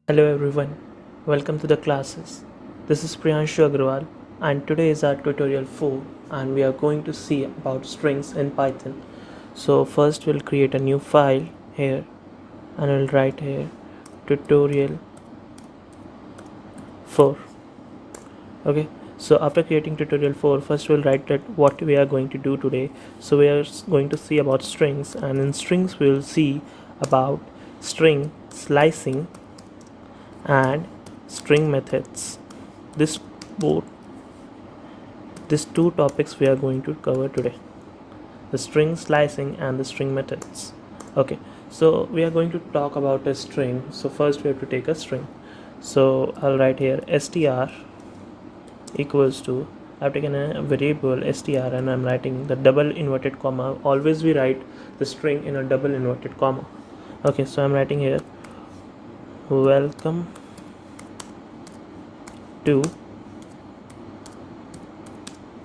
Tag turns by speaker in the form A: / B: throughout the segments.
A: Hello everyone, welcome to the classes. This is Priyanshu Agrawal and today is our tutorial 4 and we are going to see about strings in Python. So first we'll create a new file here and we'll write here tutorial 4. Okay, so after creating tutorial 4, first we'll write that what we are going to do today. So we are going to see about strings, and in strings we'll see about string slicing and string methods. This both these two topics we are going to cover today, the string slicing and the string methods. Okay, so we are going to talk about a string. So first we have to take a string. So I'll write here str equals to, I've taken a variable str and I'm writing the double inverted comma. Always we write the string in a double inverted comma. Okay, so I'm writing here welcome to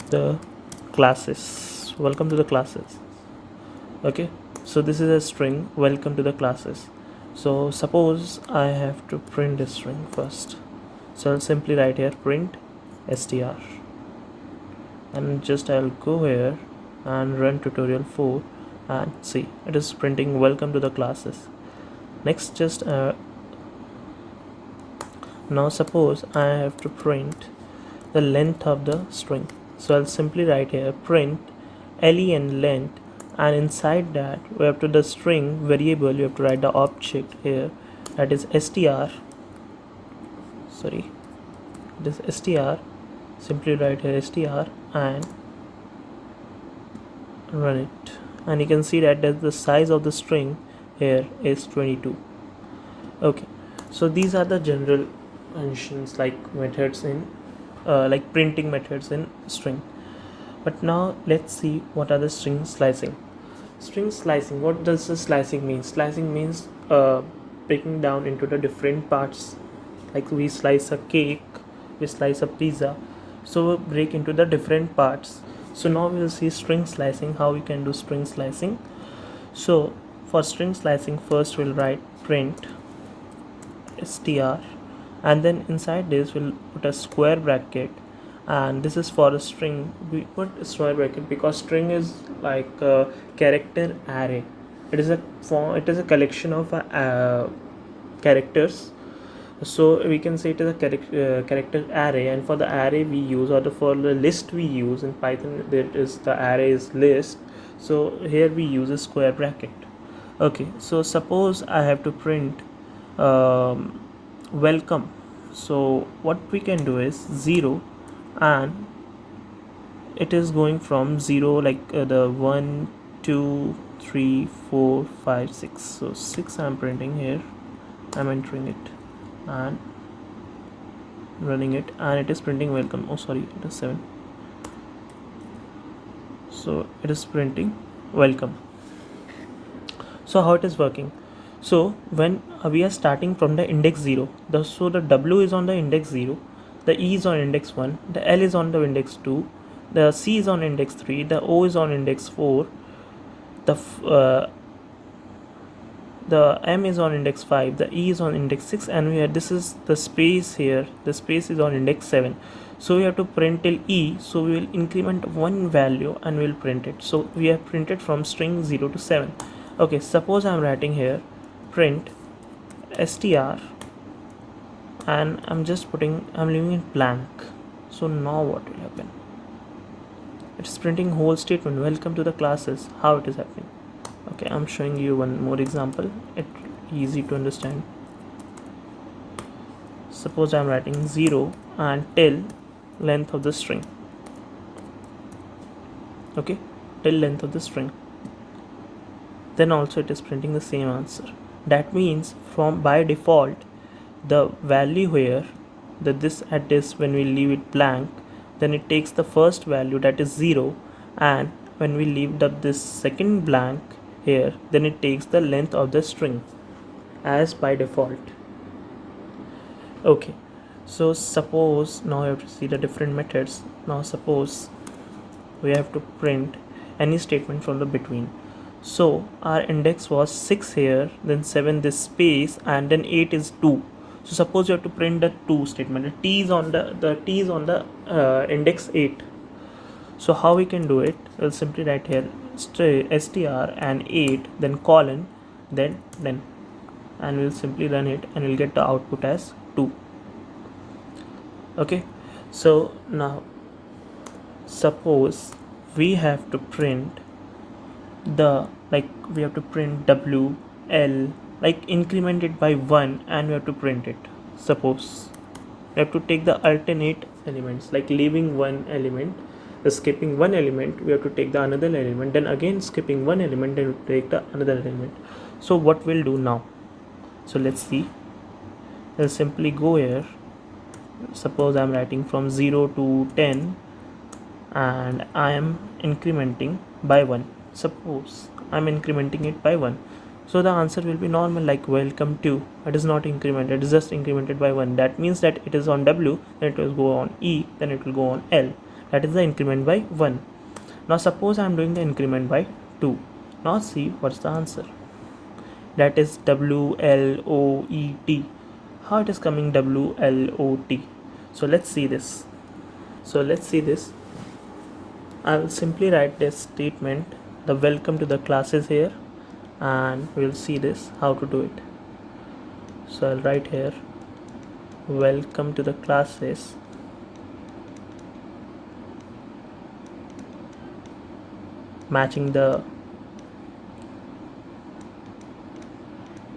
A: the classes. Welcome to the classes. Okay, so this is a string, welcome to the classes. So suppose I have to print this string first, so I'll simply write here print str and just I'll go here and run tutorial 4 and see it is printing welcome to the classes. Next, just now suppose I have to print the length of the string, so I'll simply write here print len length, and inside that we have to the string variable, you have to write the object here, that is str, this str, simply write here str and run it, and you can see that the size of the string here is 22. Okay, so these are the general functions like methods in like printing methods in string. But now let's see what are the string slicing. String slicing, what does the slicing mean? Slicing means breaking down into the different parts, like we slice a cake, we slice a pizza, so we break into the different parts. So now we will see string slicing, how we can do string slicing. So for string slicing, first we'll write print str, and then inside this we'll put a square bracket, and this is for a string. We put a square bracket because string is like a character array. It is a collection of characters, so we can say it is a character array, and for the array we use, or for the list we use in Python, that is the array is list, so here we use a square bracket. Okay, so suppose I have to print welcome, so what we can do is 0, and it is going from 0, like the 1 2 3 4 5 6, so 6 I'm printing here, I'm entering it and running it, and it is printing welcome. Oh sorry, it is 7, so it is printing welcome. So how it is working? So when we are starting from the index 0, so the W is on the index 0, the E is on index 1, the L is on the index 2, the C is on index 3, the O is on index 4, the M is on index 5, the E is on index 6, and we have, this is the space here, the space is on index 7. So we have to print till E, so we will increment one value and we will print it. So we have printed from string 0 to 7. Okay, suppose I'm writing here print str and I'm leaving it blank. So now what will happen? It's printing whole statement, welcome to the classes. How it is happening? Okay, I'm showing you one more example, it's easy to understand. Suppose I'm writing 0 and till length of the string. Okay, till length of the string, then also it is printing the same answer. That means from by default the value here, that this at this, when we leave it blank, then it takes the first value, that is 0, and when we leave this second blank here, then it takes the length of the string as by default. Okay, so suppose now I have to see the different methods. Now suppose we have to print any statement from the between. So our index was 6 here, then 7 this space, and then 8 is 2. So suppose you have to print the 2 statement, the t is on the index 8. So how we can do it? We'll simply write here str and 8, then colon, then and we'll simply run it and we'll get the output as 2. Okay, so now suppose we have to print we have to print w l, like increment it by 1 and we have to print it. Suppose we have to take the alternate elements, like leaving one element, skipping one element, we have to take the another element, then again skipping one element, then we take the another element. So what we'll do now, so let's see. We'll simply go here. Suppose I'm writing from 0 to 10 and I am incrementing by 1. Suppose I'm incrementing it by 1, so the answer will be normal, like welcome to. It is not incremented, it is just incremented by 1. That means that it is on w, then it will go on e, then it will go on l. That is the increment by 1. Now suppose I am doing the increment by 2. Now see what's the answer. That is w l o e t. How it is coming w l o t? So let's see this. I will simply write this statement, the welcome to the classes here, and we'll see this how to do it. So I'll write here welcome to the classes, matching the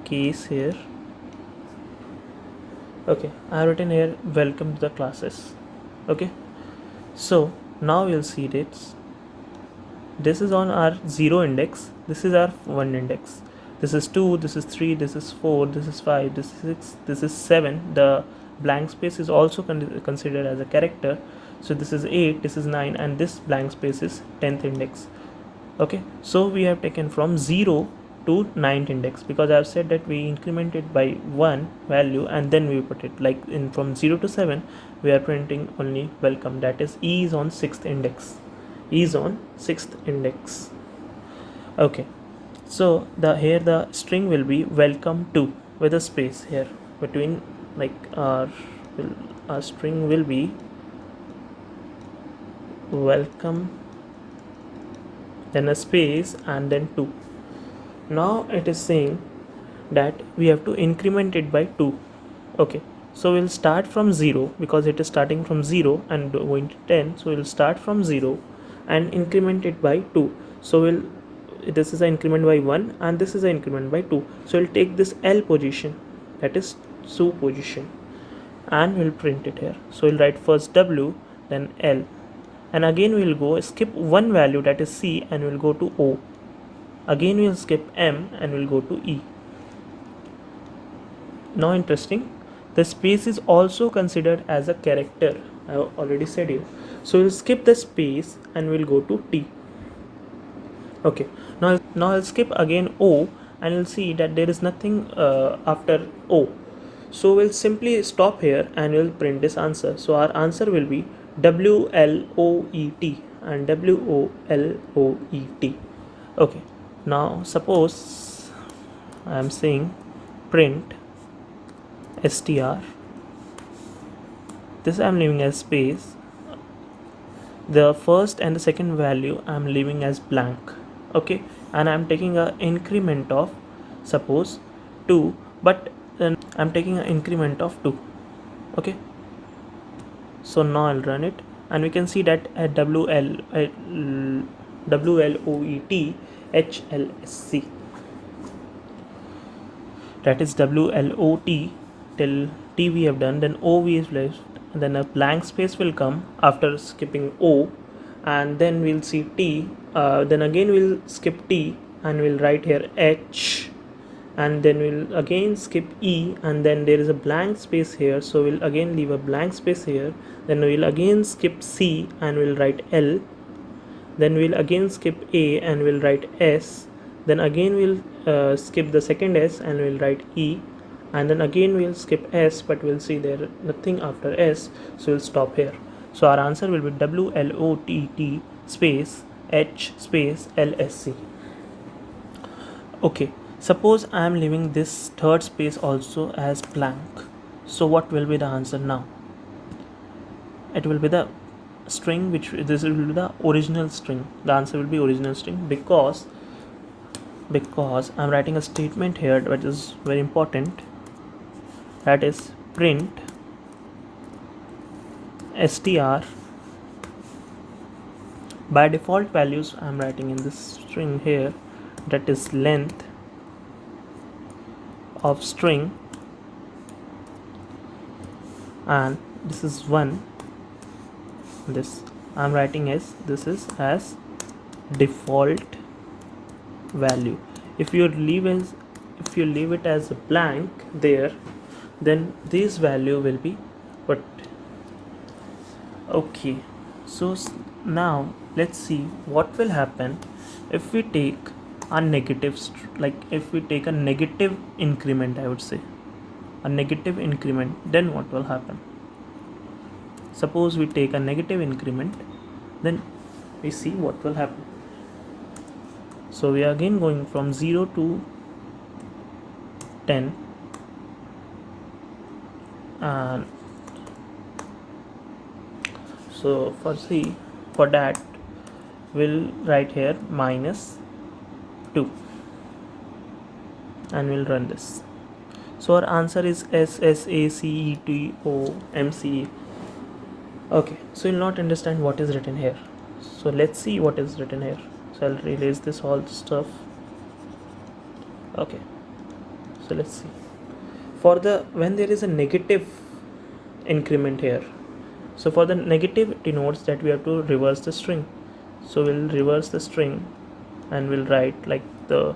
A: case here. Okay, I have written here welcome to the classes. Okay, so now we'll see this is on our 0 index, this is our 1 index, this is 2, this is 3, this is 4, this is 5, this is 6, this is 7. The blank space is also considered as a character. So this is 8, this is 9, and this blank space is 10th index. Okay, so we have taken from 0 to 9th index, because I have said that we incremented by 1 value and then we put it, like in from 0 to 7 we are printing only welcome. That is e is on 6th index. Okay, so here the string will be welcome to with a space here between, like our string will be welcome, then a space, and then 2. Now it is saying that we have to increment it by 2. Okay, so we'll start from 0, because it is starting from 0 and going to 10. So we'll start from 0 and increment it by 2. So this is an increment by 1 and this is an increment by 2. So we'll take this L position, that is SU position, and we'll print it here. So we'll write first W, then L, and again we'll go skip one value, that is C, and we'll go to O. Again we'll skip M and we'll go to E. Now interesting, the space is also considered as a character, I have already said you. So we'll skip the space and we'll go to T. Okay, now I'll skip again O, and you'll see that there is nothing after O. So we'll simply stop here and we'll print this answer. So our answer will be WLOET and WOLOET. Okay, now suppose I am saying print str. This I am leaving as space. The first and the second value I am leaving as blank. Okay, and I am taking an increment of suppose 2, but then I am taking an increment of 2. Okay, so now I'll run it and we can see that at WLOET HLSC, that is WLOT till T we have done, then O we is left, and then a blank space will come after skipping O, and then we'll see T, then again we'll skip T and we'll write here H, and then we'll again skip E, and then there is a blank space here, so we'll again leave a blank space here, then we'll again skip C and we'll write L, then we'll again skip A and we'll write S, then again we'll skip the second S and we'll write E, and then again we'll skip S, but we'll see there nothing after S, so we'll stop here. So our answer will be WLOTT space H space LSC. Okay, suppose I am leaving this third space also as blank. So what will be the answer now? It will be the string, which this will be the original string. The answer will be original string, because I'm writing a statement here which is very important, that is print str. By default values I'm writing in this string here, that is length of string, and this is 1. This I'm writing as this is as default value. If you leave it as a blank there, then this value will be what? Okay, so now let's see what will happen if we take a negative if we take a negative increment. I would say a negative increment, then what will happen? Suppose we take a negative increment, then we see what will happen. So we are again going from 0 to 10, and so for that we'll write here -2, and we'll run this. So our answer is SSACETOMCE. Okay, so you'll not understand what is written here. So let's see what is written here. So I'll release this all stuff. Okay, so let's see. For the when there is a negative increment here, so for the negative denotes that we have to reverse the string. So we'll reverse the string and we'll write like the,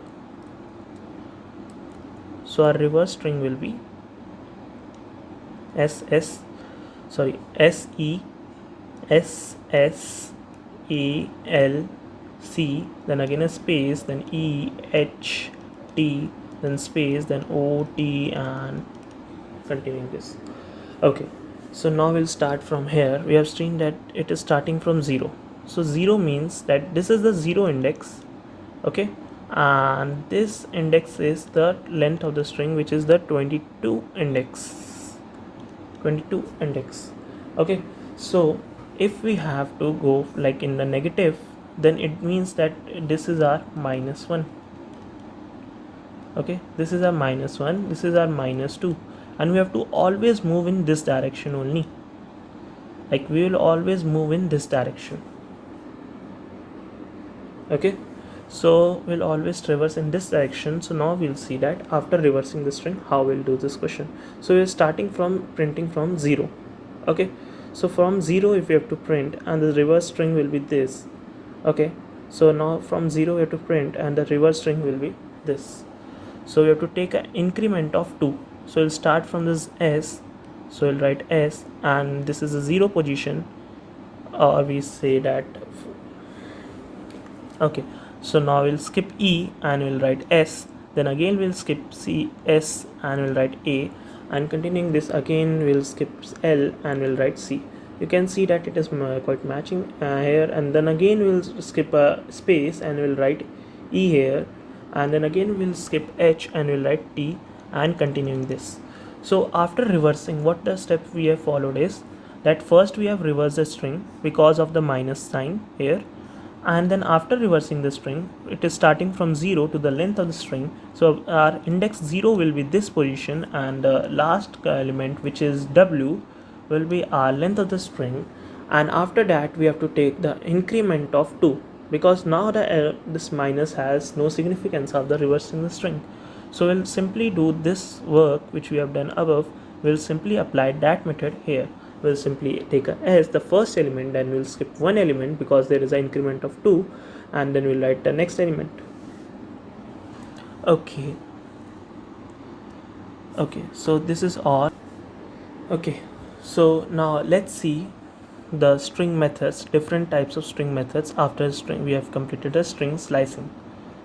A: so our reverse string will be SESSALC, then again a space, then EHT, then space, then OT, and continuing this. Okay, so now we'll start from here. We have seen that it is starting from 0. So 0 means that this is the 0 index, okay, and this index is the length of the string, which is the 22 index. Okay, so if we have to go like in the negative, then it means that this is our -1. Okay, this is our -1, this is our -2, and we have to always move in this direction only. Like we will always move in this direction. Okay, so we'll always traverse in this direction. So now we'll see that after reversing the string how we'll do this question. So we're starting from printing from 0. Okay, so from 0 if we have to print, and the reverse string will be this. Okay, so now from 0 we have to print, and the reverse string will be this. So we have to take an increment of 2. So we'll start from this S. So we'll write S, and this is a 0 position, or we say that. Okay, so now we'll skip E and we'll write S, then again we'll skip S and we'll write A, and continuing this again we'll skip L and we'll write C. You can see that it is quite matching here, and then again we'll skip a space and we'll write E here, and then again we'll skip H and we'll write T, and continuing this. So after reversing, what the step we have followed is that first we have reversed the string because of the minus sign here, and then after reversing the string, it is starting from 0 to the length of the string. So our index 0 will be this position, and the last element, which is W, will be our length of the string. And after that we have to take the increment of 2, because now this minus has no significance of the reversing the string. So we'll simply do this work which we have done above. We'll simply apply that method here. We'll simply take a S, the first element, then we'll skip one element because there is an increment of 2, and then we'll write the next element. Okay, so this is all. Okay, so now let's see the string methods, different types of string methods. After string, we have completed the string slicing.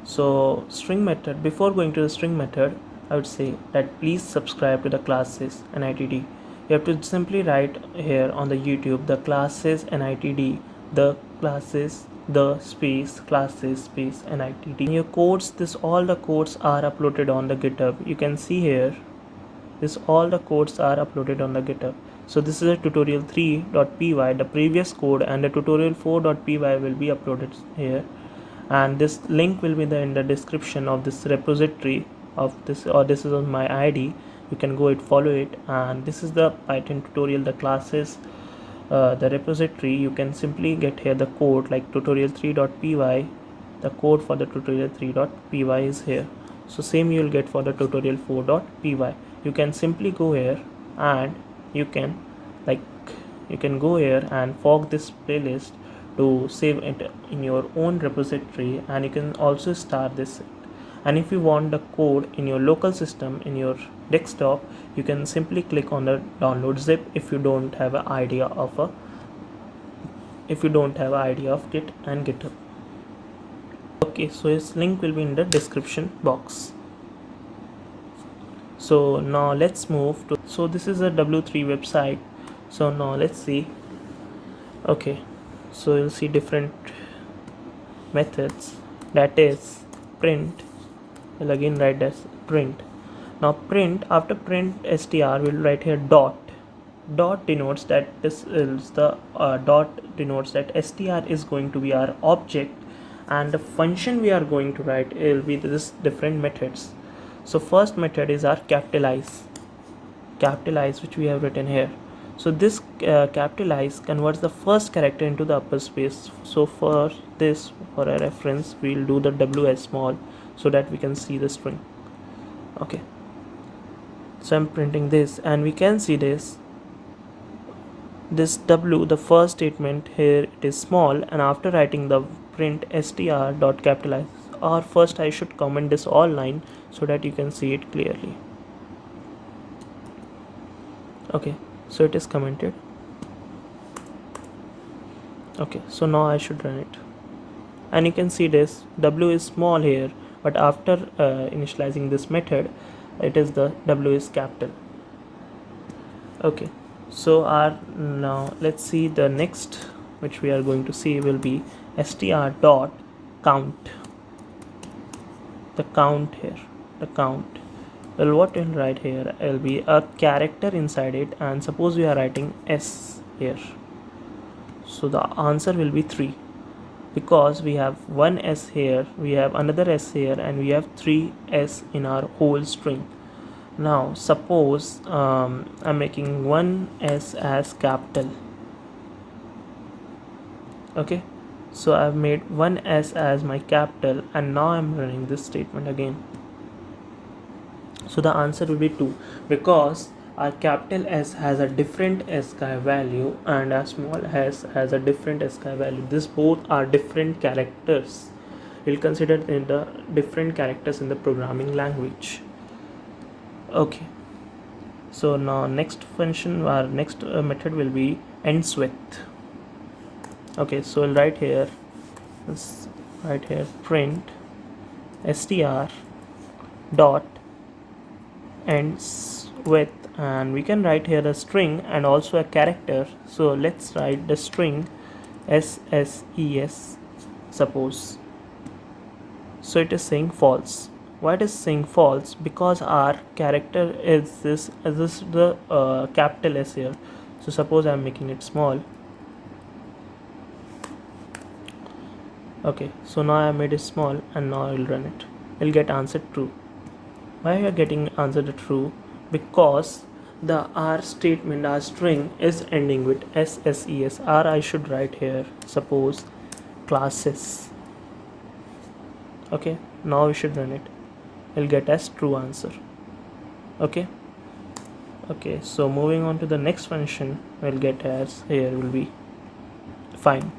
A: So string method, before going to the string method, I would say that please subscribe to the classes NITD. You have to simply write here on the YouTube the classes NITD, the classes, the space classes space NITD. In your codes, all the codes are uploaded on the GitHub. You can see here This all the codes are uploaded on the GitHub. So this is a tutorial 3.py. The previous code and the tutorial 4.py will be uploaded here, and this link will be there in the description of this repository of this, or this is on my ID. You can go and follow it. And this is the Python tutorial, the classes, the repository. You can simply get here the code like tutorial 3.py. The code for the tutorial 3.py is here. So same you will get for the tutorial 4.py. You can simply go here and you can go here and fork this playlist to save it in your own repository, and you can also start this. And if you want the code in your local system, in your desktop, you can simply click on the download zip if you don't have an idea of Git and GitHub. Okay, so its link will be in the description box. So now let's move to, so this is a W3 website. So now let's see. Okay, so you'll see different methods, that is print. We'll again write as print. Now print, after print str, we'll write here dot. Dot denotes that this is the dot denotes that str is going to be our object, and the function we are going to write will be this different methods. So first method is our capitalize, which we have written here. So this capitalize converts the first character into the upper space. So for this, for a reference, we'll do the W as small so that we can see the string. Okay, so I'm printing this, and we can see this W, the first statement here, it is small, and after writing the print str dot capitalize, or first I should comment this all line so that you can see it clearly. Okay, so it is commented. Okay, so now I should run it, and you can see this W is small here, but after initializing this method, it is the W is capital. Okay, so now let's see the next which we are going to see will be str dot count. The count here, the count. Well, what we'll write here will be a character inside it, and suppose we are writing S here, so the answer will be 3, because we have one S here, we have another S here, and we have 3 S in our whole string. Now suppose I'm making one S as capital. Okay, so I've made one S as my capital, and now I'm running this statement again. So the answer will be 2, because our capital S has a different ASCII value and our small s has a different ASCII value. These both are different characters. We'll consider in the different characters in the programming language. Okay, so now next function, our next method will be ends with. Okay, so I'll write here, let's write here print str dot ends with, and we can write here a string and also a character. So let's write the string SSES, suppose. So it is saying false. Why it is saying false? Because our character is this the capital S here. So suppose I'm making it small. Okay, so now I made it small, and now I'll run it. It'll get answered true. Why we are getting answered true? Because the R statement, our string, is ending with SSES. R I should write here, suppose classes. Okay, now we should run it. We'll get as true answer. Okay, so moving on to the next function, we'll get as here will be find.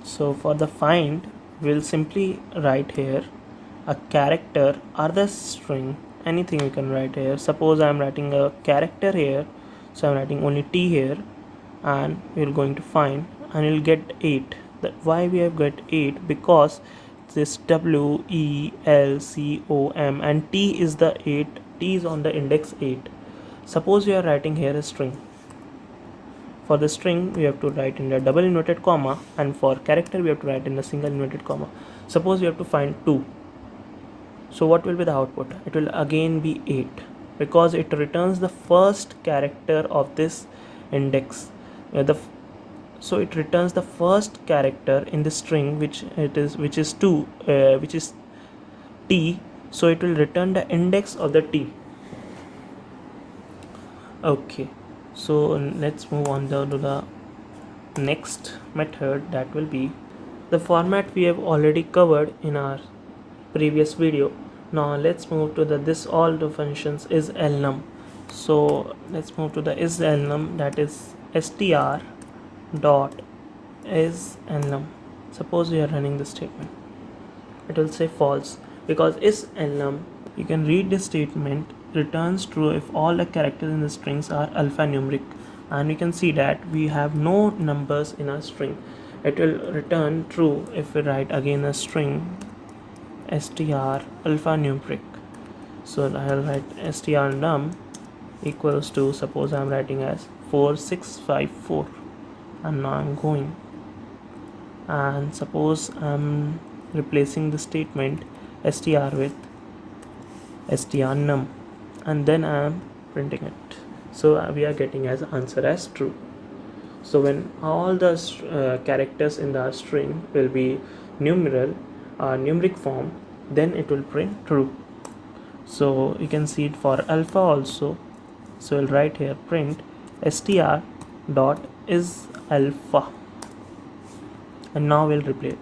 A: So for the find, we'll simply write here a character or the string, anything we can write here. Suppose I'm writing a character here, so I'm writing only T here, and we're going to find, and we'll get 8. That why we have got 8? Because this W, E, L, C, O, M, and T is the 8. T is on the index 8. Suppose we are writing here a string. For the string, we have to write in the double inverted comma, and for character, we have to write in the single inverted comma. Suppose we have to find 2. So what will be the output? It will again be 8, because it returns the first character of this index. So it returns the first character in the string, which is 2, which is t. So it will return the index of the t. Okay, so let's move on to the next method. That will be the format we have already covered in our previous video. Now let's move to this all the functions is elnum. So let's move to the is elnum, that is str dot is elnum. Suppose we are running the statement, it will say false, because is elnum, you can read this statement, returns true if all the characters in the strings are alphanumeric, and we can see that we have no numbers in our string. It will return true if we write again a string str alphanumeric. So I'll write str num equals to, suppose I'm writing as 4654, and now I'm going, and suppose I'm replacing the statement str with str num, and then I'm printing it. So we are getting as answer as true. So when all the characters in the string will be numeric form, then it will print true. So you can see it for alpha also. So we'll write here print str dot is alpha, and now we'll replay it.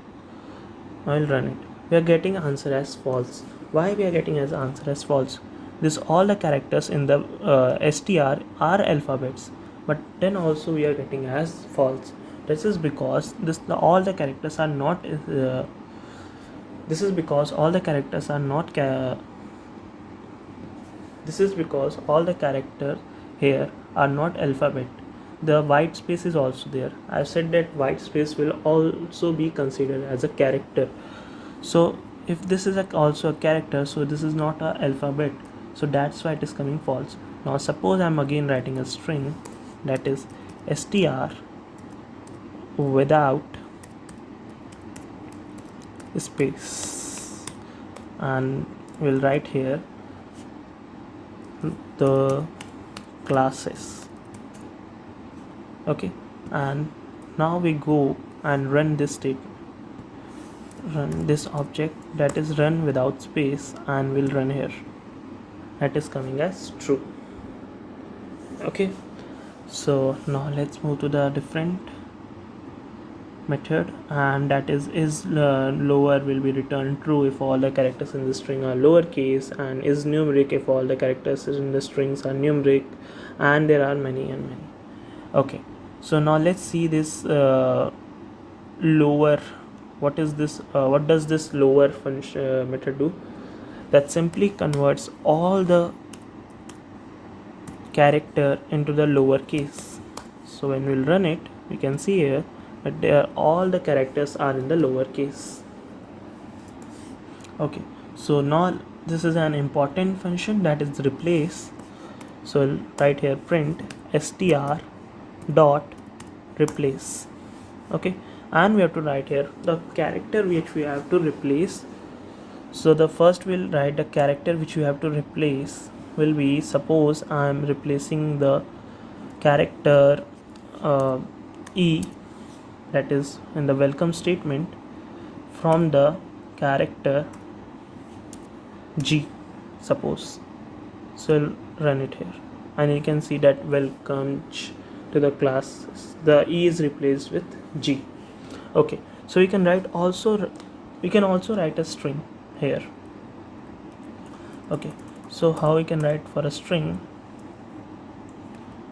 A: Now we'll run it. We are getting answer as false. Why we are getting as answer as false? This all the characters in the str are alphabets, but then also we are getting as false. This is because all the characters are not. This is because all the characters are not. This is because all the characters here are not alphabet. The white space is also there. I said that white space will also be considered as a character. So if this is also a character, so this is not a alphabet, so that's why it is coming false. Now suppose I'm again writing a string, that is str without space, and we'll write here the classes. Okay, and now we go and run this statement, run this object, that is run without space, and we'll run here. That is coming as true. Okay, so now let's move to the different method, and that is lower will be returned true if all the characters in the string are lowercase, and is numeric if all the characters in the strings are numeric, and there are many and many. Okay, so now let's see this lower. What is this? What does this lower function method do? That simply converts all the character into the lower case. So when we'll run it, we can see here that all the characters are in the lower case. Okay, so now this is an important function, that is replace. So we'll write here print str dot replace. Okay, and we have to write here the character which we have to replace. So the first we'll write the character which we have to replace will be, suppose I am replacing the character E, that is in the welcome statement, from the character G, suppose. So we'll run it here, and you can see that welcome to the class, the E is replaced with G. Okay, so we can also write a string here. Okay, so how we can write for a string?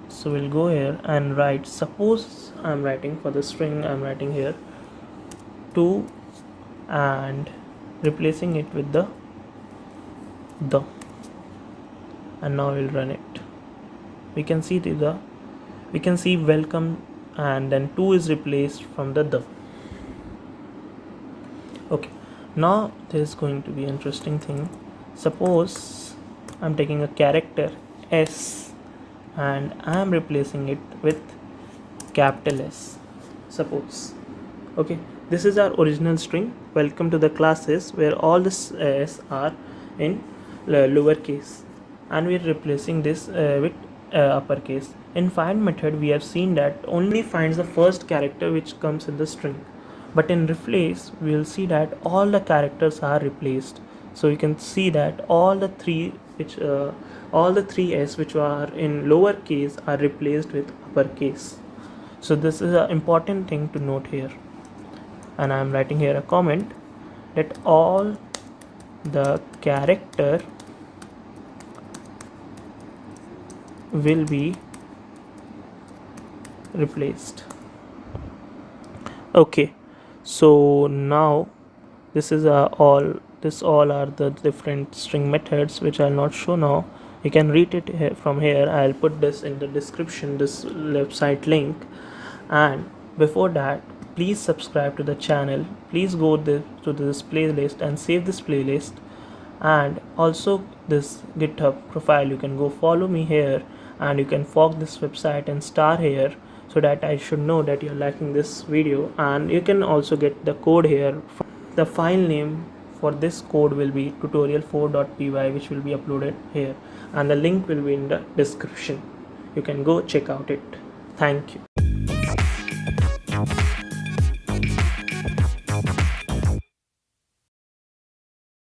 A: So we'll go here and write, suppose I'm writing for the string, I'm writing here 2 and replacing it with the, and now we'll run it. We can see welcome, and then 2 is replaced from the. Okay, now there's going to be interesting thing. Suppose I'm taking a character S and I'm replacing it with capital S, suppose. Okay, this is our original string welcome to the classes, where all this S are in lowercase, and we're replacing this with uppercase. In find method, we have seen that only finds the first character which comes in the string, but in replace we'll see that all the characters are replaced. So you can see that all the three s which are in lowercase are replaced with uppercase. So this is an important thing to note here, and I'm writing here a comment that all the character will be replaced. Okay, so now this is all are the different string methods which I'll not show now. You can read it here, from here. I'll put this in the description, this website link. And before that, please subscribe to the channel. Please go to this playlist and save this playlist, and also this GitHub profile. You can go follow me here, and you can fork this website and star here, so that I should know that you're liking this video. And you can also get the code here. The file name for this code will be tutorial4.py, which will be uploaded here, and the link will be in the description. You can go check out it. Thank you.